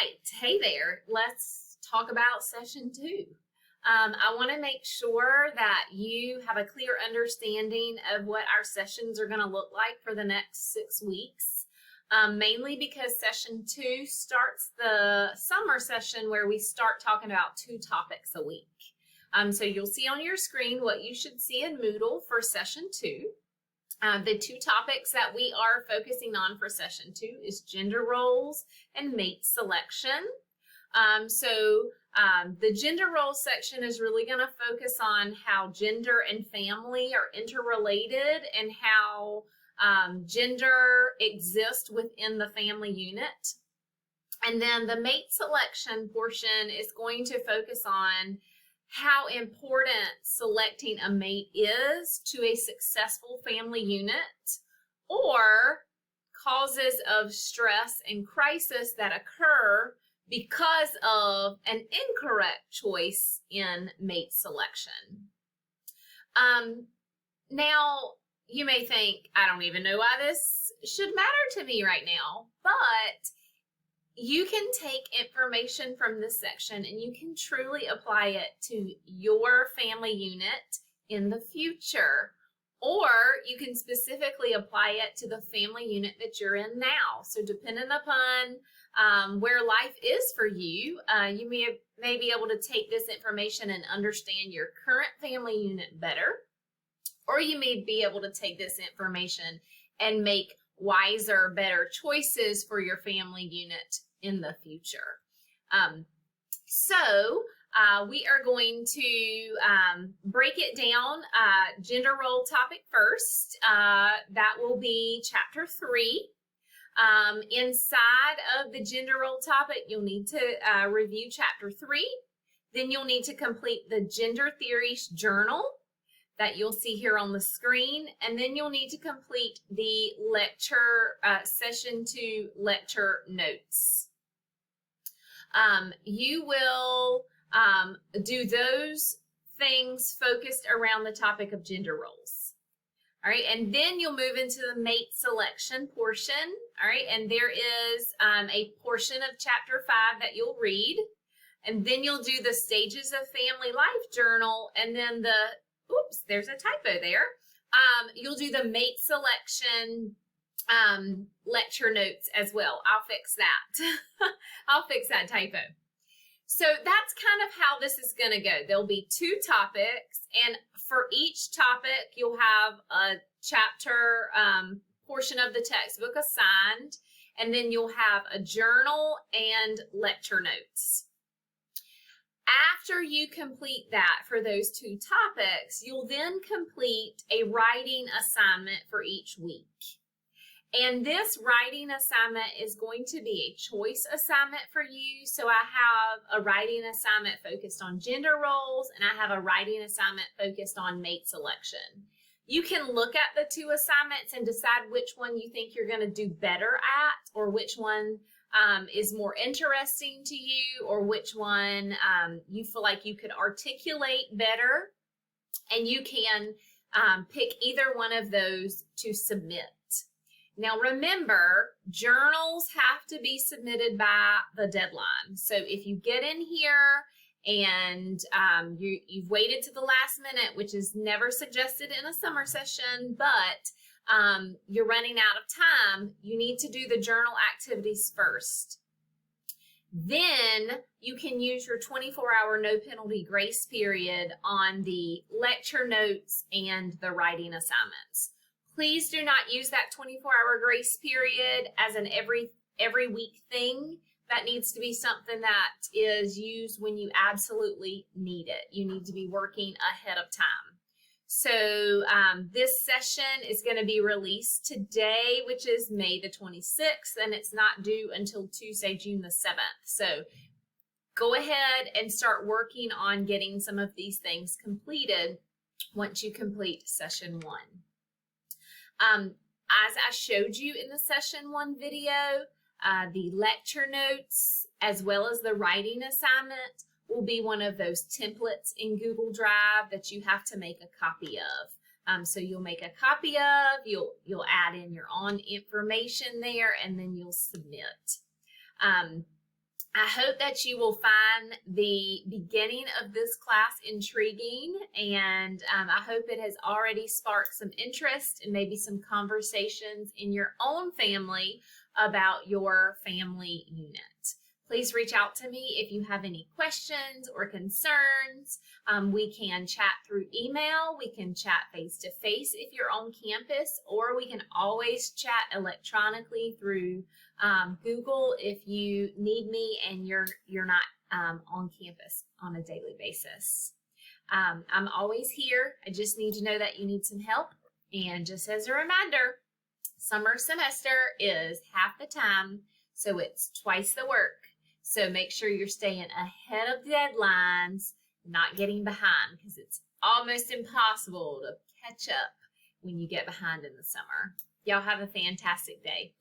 right. Hey there. Let's talk about session 2. I want to make sure that you have a clear understanding of what our sessions are going to look like for the next 6 weeks, mainly because session 2 starts the summer session where we start talking about 2 topics a week. So you'll see on your screen what you should see in Moodle for session 2. The 2 topics that we are focusing on for session 2 is gender roles and mate selection. The gender role section is really going to focus on how gender and family are interrelated and how gender exists within the family unit. And then the mate selection portion is going to focus on how important selecting a mate is to a successful family unit, or causes of stress and crisis that occur because of an incorrect choice in mate selection. Now, you may think, I don't even know why this should matter to me right now, but you can take information from this section and you can truly apply it to your family unit in the future, or you can specifically apply it to the family unit that you're in now. So depending upon where life is for you, you may be able to take this information and understand your current family unit better, or you may be able to take this information and make wiser, better choices for your family unit in the future. We are going to break it down, gender role topic first. That will be chapter 3. Inside of the gender role topic, you'll need to review chapter 3. Then you'll need to complete the gender theories journal that you'll see here on the screen. And then you'll need to complete the lecture, session 2 lecture notes. You will do those things focused around the topic of gender roles. All right, and then you'll move into the mate selection portion. All right, and there is a portion of chapter 5 that you'll read. And then you'll do the stages of family life journal, and then oops, there's a typo there. You'll do the mate selection lecture notes as well. I'll fix that. I'll fix that typo. So that's kind of how this is going to go. There'll be 2 topics, and for each topic, you'll have a chapter portion of the textbook assigned, and then you'll have a journal and lecture notes. After you complete that for those 2 topics, you'll then complete a writing assignment for each week. And this writing assignment is going to be a choice assignment for you. So I have a writing assignment focused on gender roles, and I have a writing assignment focused on mate selection. You can look at the 2 assignments and decide which one you think you're going to do better at, or which one is more interesting to you, or which one you feel like you could articulate better. And you can pick either one of those to submit. Now remember, journals have to be submitted by the deadline. So if you get in here and you've waited to the last minute, which is never suggested in a summer session, but you're running out of time, you need to do the journal activities first. Then you can use your 24-hour no penalty grace period on the lecture notes and the writing assignments. Please do not use that 24-hour grace period as an every week thing. That needs to be something that is used when you absolutely need it. You need to be working ahead of time. So this session is going to be released today, which is May the 26th, and it's not due until Tuesday, June the 7th. So go ahead and start working on getting some of these things completed once you complete session 1. As I showed you in the session 1 video, the lecture notes as well as the writing assignment will be one of those templates in Google Drive that you have to make a copy of. So you'll make a copy of, you'll add in your own information there, and then you'll submit. I hope that you will find the beginning of this class intriguing, and I hope it has already sparked some interest and maybe some conversations in your own family about your family unit. Please reach out to me if you have any questions or concerns. We can chat through email, we can chat face-to-face if you're on campus, or we can always chat electronically through Google if you need me and you're not on campus on a daily basis. I'm always here. I just need to know that you need some help. And just as a reminder, summer semester is half the time, so it's twice the work. So make sure you're staying ahead of deadlines, not getting behind, because it's almost impossible to catch up when you get behind in the summer. Y'all have a fantastic day.